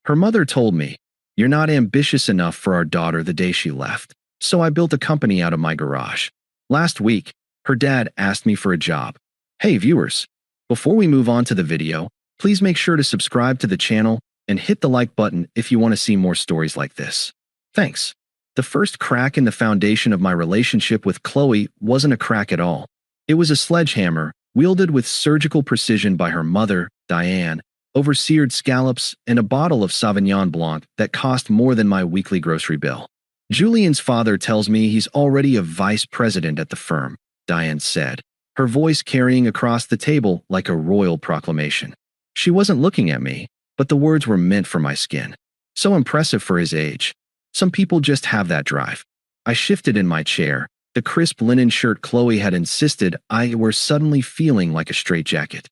Her mother told me, "You're not ambitious enough for our daughter," the day she left. So I built a company out of my garage. Last week, her dad asked me for a job. Hey viewers, before we move on to the video, please make sure to subscribe to the channel and hit the like button if you want to see more stories like this. Thanks. The first crack in the foundation of my relationship with Qley wasn't a crack at all. It was a sledgehammer, wielded with surgical precision by her mother, Diane, over seared scallops and a bottle of Sauvignon Blanc that cost more than my weekly grocery bill. Julian's father tells me he's already a vice president at the firm, Diane said, her voice carrying across the table like a royal proclamation. She wasn't looking at me, but the words were meant for my skin. So impressive for his age. Some people just have that drive. I shifted in my chair, the crisp linen shirt Qley had insisted I were suddenly feeling like a straitjacket.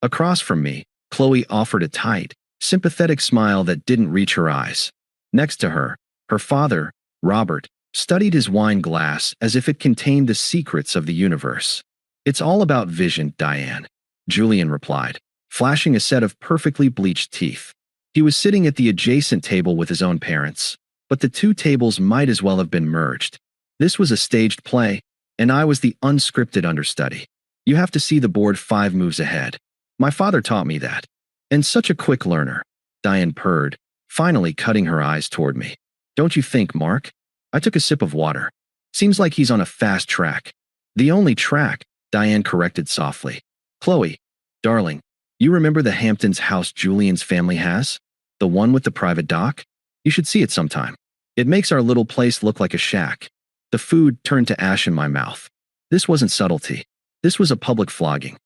Across from me, Qley offered a tight, sympathetic smile that didn't reach her eyes. Next to her, her father, Robert, studied his wine glass as if it contained the secrets of the universe. It's all about vision, Diane, Julian replied, flashing a set of perfectly bleached teeth. He was sitting at the adjacent table with his own parents, but the two tables might as well have been merged. This was a staged play, and I was the unscripted understudy. You have to see the board 5 moves ahead. My father taught me that. And such a quick learner, Diane purred, finally cutting her eyes toward me. Don't you think, Mark? I took a sip of water. Seems like he's on a fast track. The only track, Diane corrected softly. Qley, darling, you remember the Hamptons house Julian's family has? The one with the private dock? You should see it sometime. It makes our little place look like a shack. The food turned to ash in my mouth. This wasn't subtlety. This was a public flogging.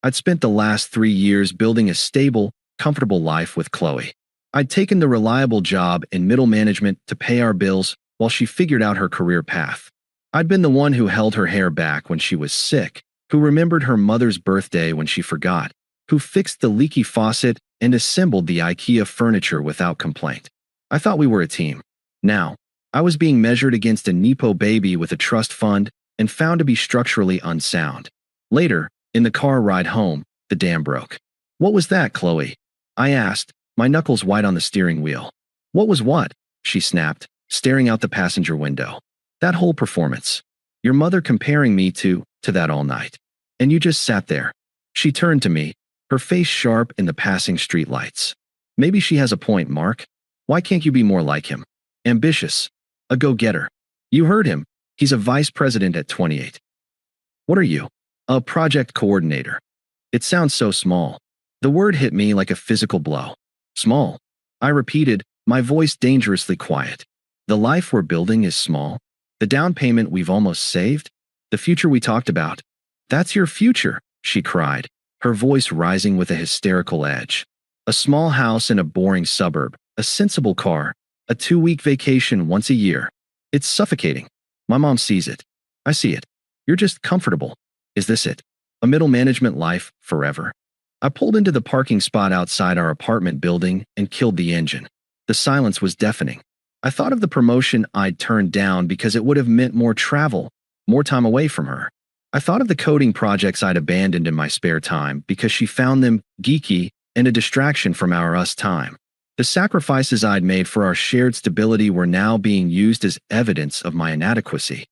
I'd spent the last 3 years building a stable, comfortable life with Qley. I'd taken the reliable job in middle management to pay our bills while she figured out her career path. I'd been the one who held her hair back when she was sick, who remembered her mother's birthday when she forgot, who fixed the leaky faucet and assembled the IKEA furniture without complaint. I thought we were a team. Now, I was being measured against a Nepo baby with a trust fund and found to be structurally unsound. Later, in the car ride home, the dam broke. What was that, Qley? I asked, my knuckles white on the steering wheel. What was what? She snapped, staring out the passenger window. That whole performance. Your mother comparing me to that all night. And you just sat there. She turned to me, her face sharp in the passing streetlights. Maybe she has a point, Mark. Why can't you be more like him? Ambitious. A go-getter. You heard him. He's a vice president at 28. What are you? A project coordinator. It sounds so small. The word hit me like a physical blow. Small. I repeated, my voice dangerously quiet. The life we're building is small. The down payment we've almost saved. The future we talked about. That's your future, she cried, her voice rising with a hysterical edge. A small house in a boring suburb, a sensible car, a 2-week vacation once a year. It's suffocating. My mom sees it. I see it. You're just comfortable. Is this it? A middle management life forever? I pulled into the parking spot outside our apartment building and killed the engine. The silence was deafening. I thought of the promotion I'd turned down because it would have meant more travel, more time away from her. I thought of the coding projects I'd abandoned in my spare time because she found them geeky and a distraction from our us time. The sacrifices I'd made for our shared stability were now being used as evidence of my inadequacy.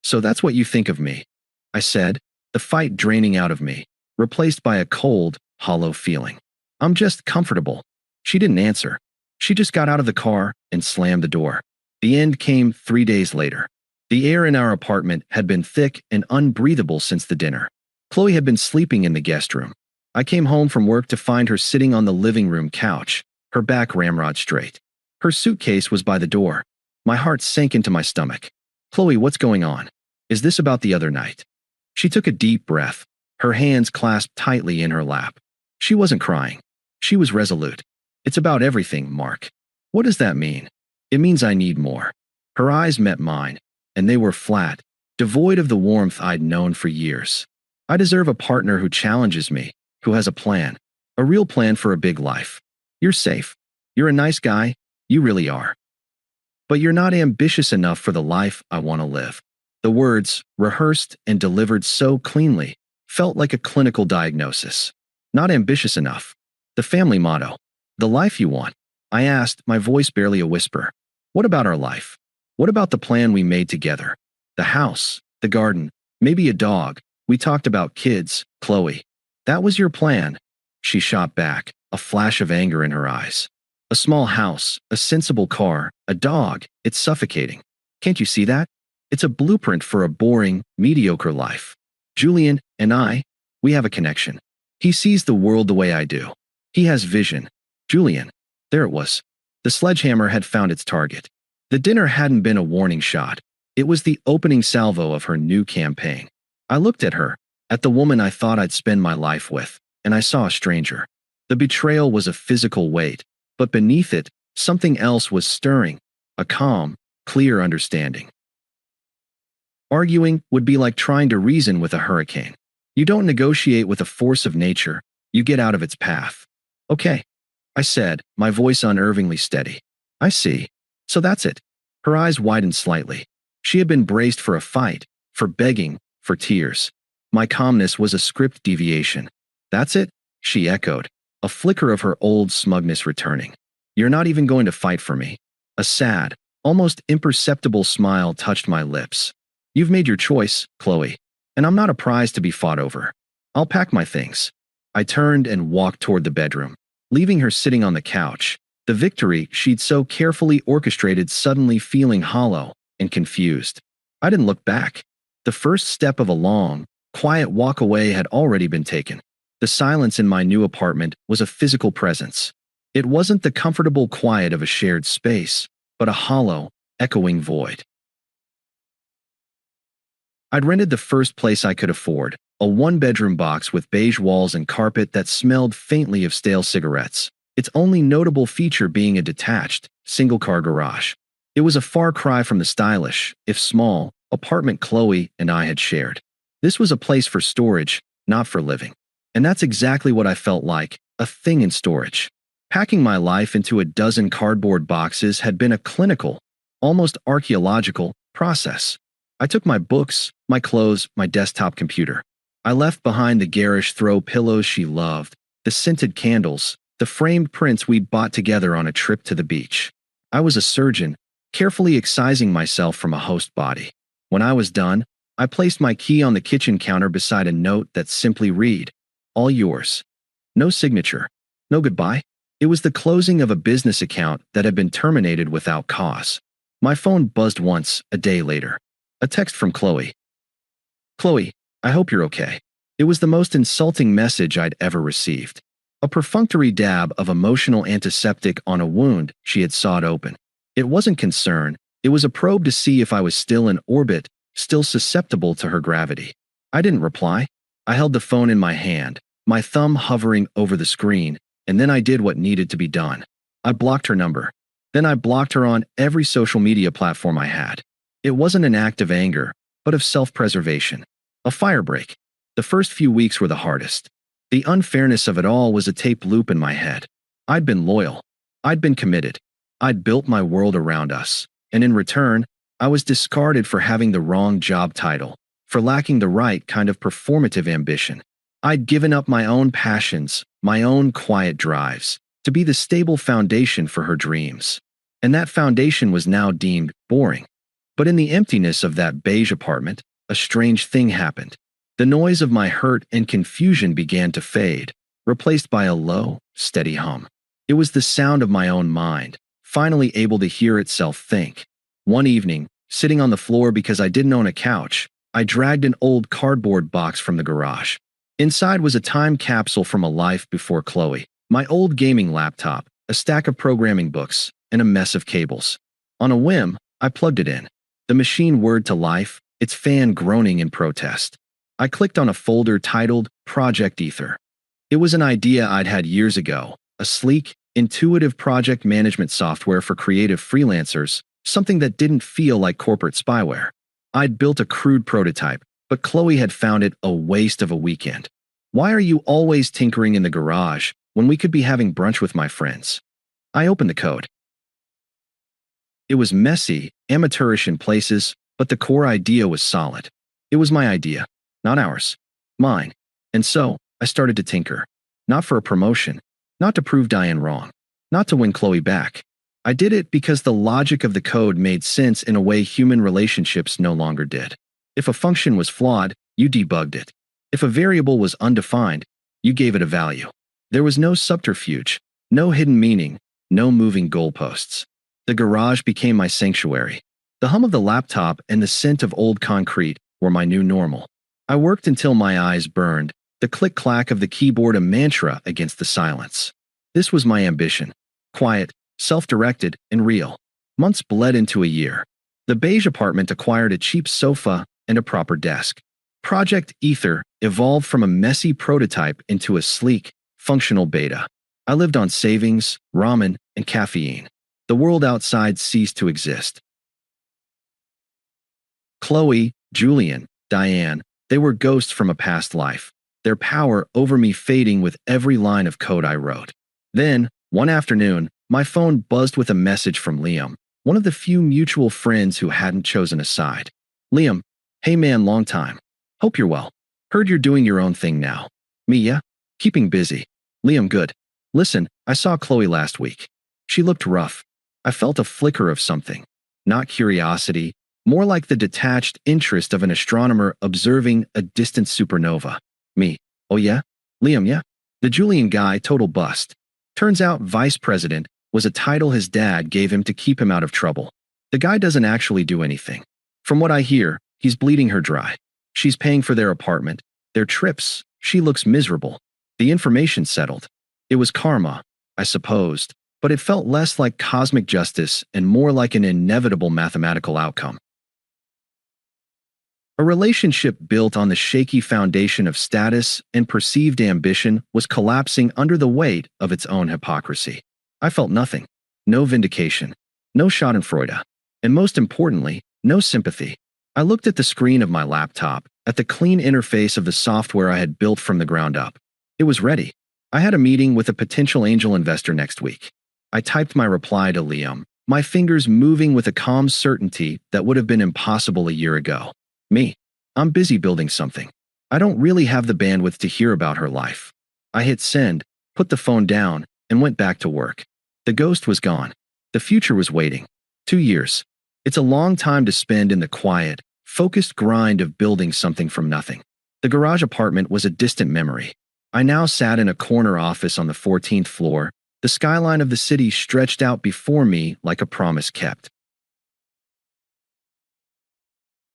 So that's what you think of me, I said, the fight draining out of me, replaced by a cold, hollow feeling. I'm just comfortable. She didn't answer. She just got out of the car and slammed the door. The end came 3 days later. The air in our apartment had been thick and unbreathable since the dinner. Qley had been sleeping in the guest room. I came home from work to find her sitting on the living room couch, her back ramrod straight. Her suitcase was by the door. My heart sank into my stomach. Qley, what's going on? Is this about the other night? She took a deep breath, her hands clasped tightly in her lap. She wasn't crying. She was resolute. It's about everything, Mark. What does that mean? It means I need more. Her eyes met mine, and they were flat, devoid of the warmth I'd known for years. I deserve a partner who challenges me, who has a plan, a real plan for a big life. You're safe. You're a nice guy. You really are. But you're not ambitious enough for the life I want to live. The words, rehearsed and delivered so cleanly, felt like a clinical diagnosis. Not ambitious enough. The family motto. The life you want. I asked, my voice barely a whisper. What about our life? What about the plan we made together? The house, the garden, maybe a dog. We talked about kids, Qley. That was your plan. She shot back, a flash of anger in her eyes. A small house, a sensible car, a dog. It's suffocating. Can't you see that? It's a blueprint for a boring, mediocre life. Julian and I, we have a connection. He sees the world the way I do. He has vision. Julian. There it was. The sledgehammer had found its target. The dinner hadn't been a warning shot. It was the opening salvo of her new campaign. I looked at her, at the woman I thought I'd spend my life with, and I saw a stranger. The betrayal was a physical weight, but beneath it, something else was stirring, a calm, clear understanding. Arguing would be like trying to reason with a hurricane. You don't negotiate with a force of nature, you get out of its path. Okay, I said, my voice unnervingly steady. I see. So that's it. Her eyes widened slightly. She had been braced for a fight, for begging, for tears. My calmness was a script deviation. That's it? She echoed, a flicker of her old smugness returning. You're not even going to fight for me. A sad, almost imperceptible smile touched my lips. You've made your choice, Qley, and I'm not a prize to be fought over. I'll pack my things. I turned and walked toward the bedroom, leaving her sitting on the couch, the victory she'd so carefully orchestrated suddenly feeling hollow and confused. I didn't look back. The first step of a long, quiet walk away had already been taken. The silence in my new apartment was a physical presence. It wasn't the comfortable quiet of a shared space, but a hollow, echoing void. I'd rented the first place I could afford, a one-bedroom box with beige walls and carpet that smelled faintly of stale cigarettes, its only notable feature being a detached, single-car garage. It was a far cry from the stylish, if small, apartment Qley and I had shared. This was a place for storage, not for living. And that's exactly what I felt like, a thing in storage. Packing my life into a dozen cardboard boxes had been a clinical, almost archaeological, process. I took my books, my clothes, my desktop computer. I left behind the garish throw pillows she loved, the scented candles, the framed prints we'd bought together on a trip to the beach. I was a surgeon, carefully excising myself from a host body. When I was done, I placed my key on the kitchen counter beside a note that simply read, "All yours." No signature, no goodbye. It was the closing of a business account that had been terminated without cause. My phone buzzed once, a day later. A text from Qley. "Qley, I hope you're okay." It was the most insulting message I'd ever received. A perfunctory dab of emotional antiseptic on a wound she had sawed open. It wasn't concern, it was a probe to see if I was still in orbit, still susceptible to her gravity. I didn't reply. I held the phone in my hand, my thumb hovering over the screen, and then I did what needed to be done. I blocked her number. Then I blocked her on every social media platform I had. It wasn't an act of anger, but of self-preservation. A firebreak. The first few weeks were the hardest. The unfairness of it all was a tape loop in my head. I'd been loyal. I'd been committed. I'd built my world around us. And in return, I was discarded for having the wrong job title, for lacking the right kind of performative ambition. I'd given up my own passions, my own quiet drives, to be the stable foundation for her dreams. And that foundation was now deemed boring. But in the emptiness of that beige apartment, a strange thing happened. The noise of my hurt and confusion began to fade, replaced by a low, steady hum. It was the sound of my own mind, finally able to hear itself think. One evening, sitting on the floor because I didn't own a couch, I dragged an old cardboard box from the garage. Inside was a time capsule from a life before Qley, my old gaming laptop, a stack of programming books, and a mess of cables. On a whim, I plugged it in. The machine whirred to life, its fan groaning in protest. I clicked on a folder titled Project Ether. It was an idea I'd had years ago, a sleek, intuitive project management software for creative freelancers, something that didn't feel like corporate spyware. I'd built a crude prototype, but Qley had found it a waste of a weekend. "Why are you always tinkering in the garage when we could be having brunch with my friends?" I opened the code. It was messy, amateurish in places, but the core idea was solid. It was my idea, not ours. Mine. And so, I started to tinker. Not for a promotion. Not to prove Diane wrong. Not to win Qley back. I did it because the logic of the code made sense in a way human relationships no longer did. If a function was flawed, you debugged it. If a variable was undefined, you gave it a value. There was no subterfuge, no hidden meaning, no moving goalposts. The garage became my sanctuary. The hum of the laptop and the scent of old concrete were my new normal. I worked until my eyes burned, the click-clack of the keyboard a mantra against the silence. This was my ambition. Quiet, self-directed, and real. Months bled into a year. The beige apartment acquired a cheap sofa and a proper desk. Project Ether evolved from a messy prototype into a sleek, functional beta. I lived on savings, ramen, and caffeine. The world outside ceased to exist. Qley, Julian, Diane, they were ghosts from a past life, their power over me fading with every line of code I wrote. Then, one afternoon, my phone buzzed with a message from Liam, one of the few mutual friends who hadn't chosen a side. Liam, hey man, long time. Hope you're well. Heard you're doing your own thing now. Me, yeah? Keeping busy. Liam, good. Listen, I saw Qley last week. She looked rough. I felt a flicker of something. Not curiosity, more like the detached interest of an astronomer observing a distant supernova. Me, oh yeah? Liam, yeah? The Julian guy, total bust. Turns out vice president was a title his dad gave him to keep him out of trouble. The guy doesn't actually do anything. From what I hear, he's bleeding her dry. She's paying for their apartment, their trips. She looks miserable. The information settled. It was karma, I supposed, but it felt less like cosmic justice and more like an inevitable mathematical outcome. A relationship built on the shaky foundation of status and perceived ambition was collapsing under the weight of its own hypocrisy. I felt nothing. No vindication. No schadenfreude. And most importantly, no sympathy. I looked at the screen of my laptop, at the clean interface of the software I had built from the ground up. It was ready. I had a meeting with a potential angel investor next week. I typed my reply to Liam, my fingers moving with a calm certainty that would have been impossible a year ago. Me. I'm busy building something. I don't really have the bandwidth to hear about her life. I hit send, put the phone down, and went back to work. The ghost was gone. The future was waiting. 2 years. It's a long time to spend in the quiet, focused grind of building something from nothing. The garage apartment was a distant memory. I now sat in a corner office on the 14th floor. The skyline of the city stretched out before me like a promise kept.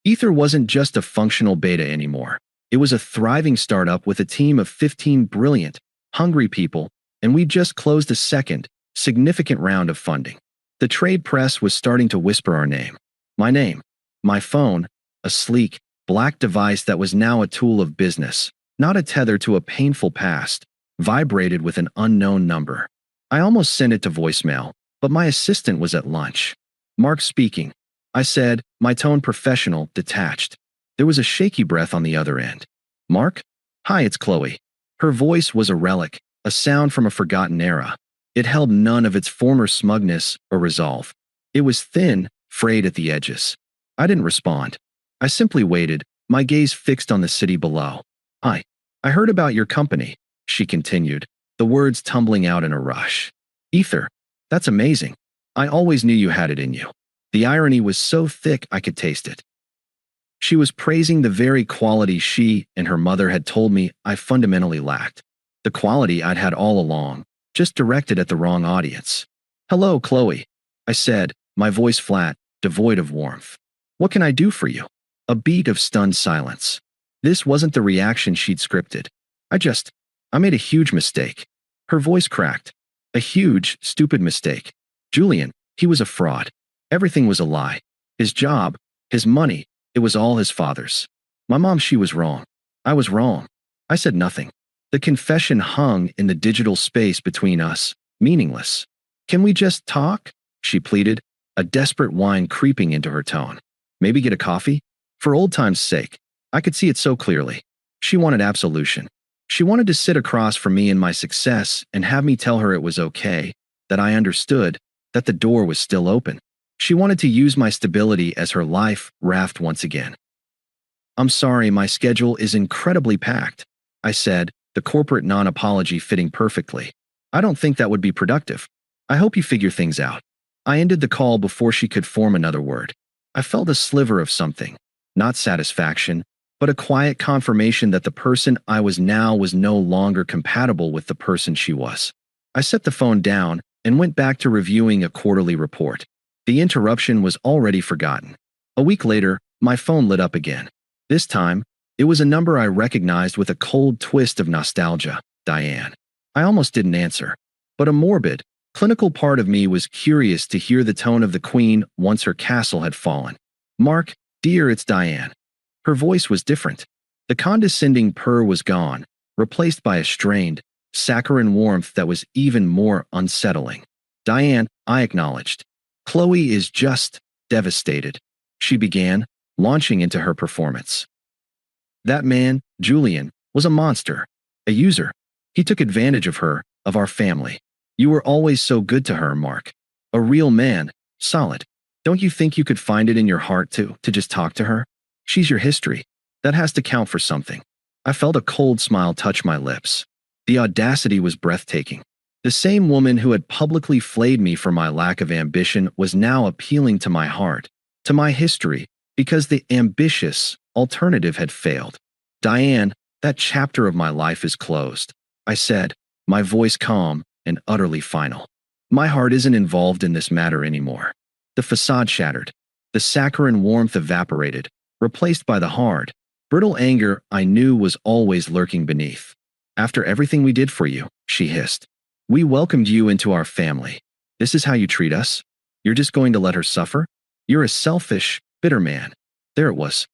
Ether wasn't just a functional beta anymore. It was a thriving startup with a team of 15 brilliant, hungry people, and we just closed a second, significant round of funding. The trade press was starting to whisper our name. My name. My phone, a sleek, black device that was now a tool of business, not a tether to a painful past, vibrated with an unknown number. I almost sent it to voicemail, but my assistant was at lunch. Mark speaking. I said, my tone professional, detached. There was a shaky breath on the other end. Mark? Hi, it's Qley. Her voice was a relic, a sound from a forgotten era. It held none of its former smugness or resolve. It was thin, frayed at the edges. I didn't respond. I simply waited, my gaze fixed on the city below. Hi. I heard about your company, she continued, the words tumbling out in a rush. Ether. That's amazing. I always knew you had it in you. The irony was so thick I could taste it. She was praising the very quality she and her mother had told me I fundamentally lacked. The quality I'd had all along, just directed at the wrong audience. Hello, Qley, I said, my voice flat, devoid of warmth. What can I do for you? A beat of stunned silence. This wasn't the reaction she'd scripted. I made a huge mistake. Her voice cracked. A huge, stupid mistake. Julian, he was a fraud. Everything was a lie. His job, his money, it was all his father's. My mom, she was wrong. I was wrong. I said nothing. The confession hung in the digital space between us, meaningless. Can we just talk? She pleaded, a desperate whine creeping into her tone. Maybe get a coffee? For old time's sake. I could see it so clearly. She wanted absolution. She wanted to sit across from me in my success and have me tell her it was okay, that I understood, that the door was still open. She wanted to use my stability as her life raft once again. I'm sorry, my schedule is incredibly packed, I said, the corporate non-apology fitting perfectly. I don't think that would be productive. I hope you figure things out. I ended the call before she could form another word. I felt a sliver of something, not satisfaction, but a quiet confirmation that the person I was now was no longer compatible with the person she was. I set the phone down and went back to reviewing a quarterly report. The interruption was already forgotten. A week later, my phone lit up again. This time, it was a number I recognized with a cold twist of nostalgia, Diane. I almost didn't answer, but a morbid, clinical part of me was curious to hear the tone of the queen once her castle had fallen. "Mark, dear, it's Diane." Her voice was different. The condescending purr was gone, replaced by a strained, saccharine warmth that was even more unsettling. "Diane," I acknowledged. "Qley is just devastated," she began, launching into her performance. "That man, Julian, was a monster, a user. He took advantage of her, of our family. You were always so good to her, Mark. A real man, solid. Don't you think you could find it in your heart to just talk to her? She's your history. That has to count for something." I felt a cold smile touch my lips. The audacity was breathtaking. The same woman who had publicly flayed me for my lack of ambition was now appealing to my heart, to my history, because the ambitious alternative had failed. "Diane, that chapter of my life is closed," I said, my voice calm and utterly final. "My heart isn't involved in this matter anymore." The facade shattered. The saccharine warmth evaporated, replaced by the hard, brittle anger I knew was always lurking beneath. "After everything we did for you," she hissed, "we welcomed you into our family. This is how you treat us? You're just going to let her suffer? You're a selfish, bitter man." There it was.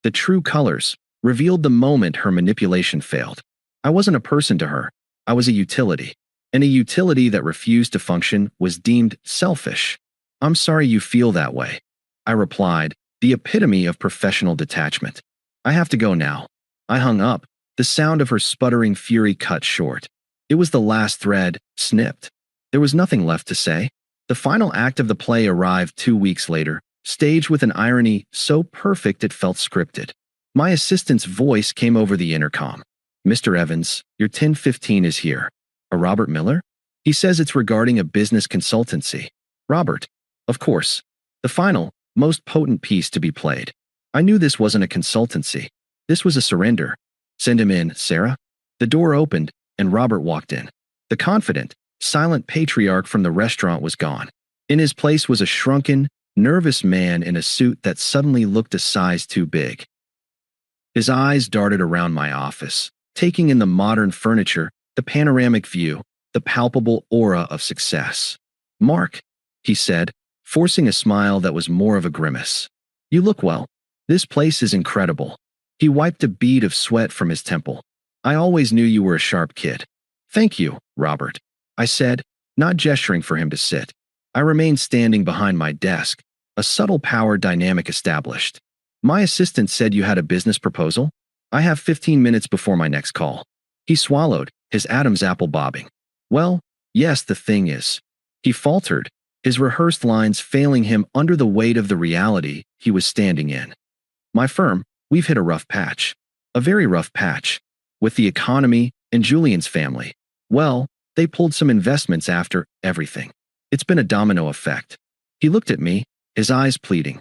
The true colors, revealed the moment her manipulation failed. I wasn't a person to her. I was a utility. And a utility that refused to function was deemed selfish. "I'm sorry you feel that way," I replied, the epitome of professional detachment. "I have to go now." I hung up, the sound of her sputtering fury cut short. It was the last thread, snipped. There was nothing left to say. The final act of the play arrived 2 weeks later, staged with an irony so perfect it felt scripted. My assistant's voice came over the intercom. "Mr. Evans, your 1015 is here." "A Robert Miller?" "He says it's regarding a business consultancy." "Robert." Of course. The final, most potent piece to be played. I knew this wasn't a consultancy. This was a surrender. "Send him in, Sarah." The door opened, and Robert walked in. The confident, silent patriarch from the restaurant was gone. In his place was a shrunken, nervous man in a suit that suddenly looked a size too big. His eyes darted around my office, taking in the modern furniture, the panoramic view, the palpable aura of success. "Mark," he said, forcing a smile that was more of a grimace. "You look well. This place is incredible." He wiped a bead of sweat from his temple. "I always knew you were a sharp kid." "Thank you, Robert," I said, not gesturing for him to sit. I remained standing behind my desk, a subtle power dynamic established. "My assistant said you had a business proposal?" "I have 15 minutes before my next call." He swallowed, his Adam's apple bobbing. "Well, yes, the thing is." He faltered, his rehearsed lines failing him under the weight of the reality he was standing in. "My firm, we've hit a rough patch. A very rough patch. With the economy and Julian's family. Well, they pulled some investments after everything. It's been a domino effect." He looked at me, his eyes pleading.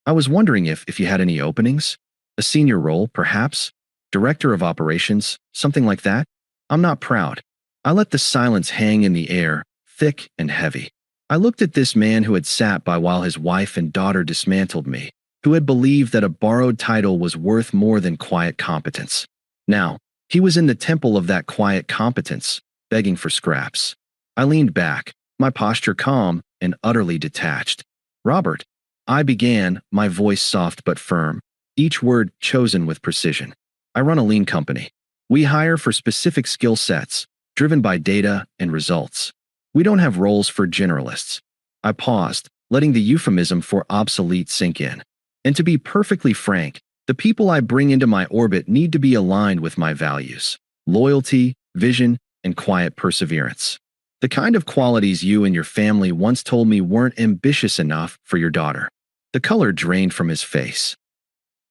"I was wondering if you had any openings? A senior role, perhaps? Director of operations, something like that?" I'm not proud. I let the silence hang in the air, thick and heavy. I looked at this man who had sat by while his wife and daughter dismantled me, who had believed that a borrowed title was worth more than quiet competence. Now, he was in the temple of that quiet competence, begging for scraps. I leaned back, my posture calm and utterly detached. "Robert," I began, my voice soft but firm, each word chosen with precision. "I run a lean company. We hire for specific skill sets, driven by data and results. We don't have roles for generalists." I paused, letting the euphemism for obsolete sink in. "And to be perfectly frank, the people I bring into my orbit need to be aligned with my values: loyalty, vision, and quiet perseverance. The kind of qualities you and your family once told me weren't ambitious enough for your daughter." The color drained from his face.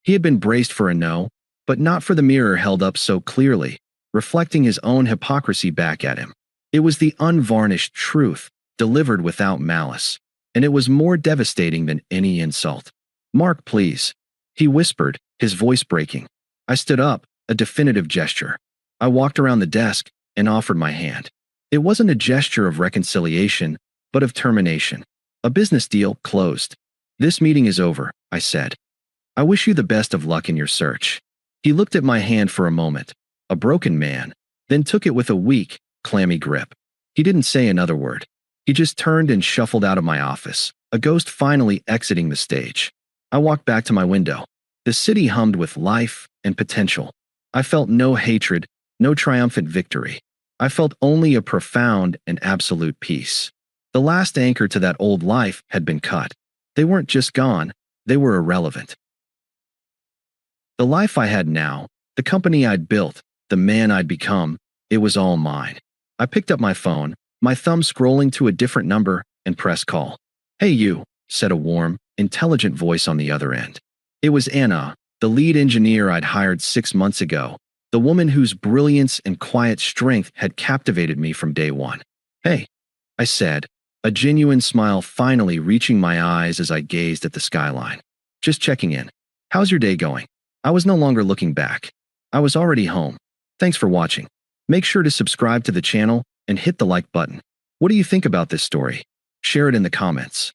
He had been braced for a no, but not for the mirror held up so clearly, reflecting his own hypocrisy back at him. It was the unvarnished truth, delivered without malice, and it was more devastating than any insult. "Mark, please," he whispered, his voice breaking. I stood up, a definitive gesture. I walked around the desk and offered my hand. It wasn't a gesture of reconciliation, but of termination. A business deal closed. "This meeting is over," I said. "I wish you the best of luck in your search." He looked at my hand for a moment, a broken man, then took it with a weak, clammy grip. He didn't say another word. He just turned and shuffled out of my office, a ghost finally exiting the stage. I walked back to my window. The city hummed with life and potential. I felt no hatred, no triumphant victory. I felt only a profound and absolute peace. The last anchor to that old life had been cut. They weren't just gone, they were irrelevant. The life I had now, the company I'd built, the man I'd become, it was all mine. I picked up my phone, my thumb scrolling to a different number, and pressed call. "Hey you," said a warm, intelligent voice on the other end. It was Anna, the lead engineer I'd hired 6 months ago, the woman whose brilliance and quiet strength had captivated me from day one. "Hey," I said, a genuine smile finally reaching my eyes as I gazed at the skyline. "Just checking in. How's your day going?" I was no longer looking back. I was already home. Thanks for watching. Make sure to subscribe to the channel and hit the like button. What do you think about this story? Share it in the comments.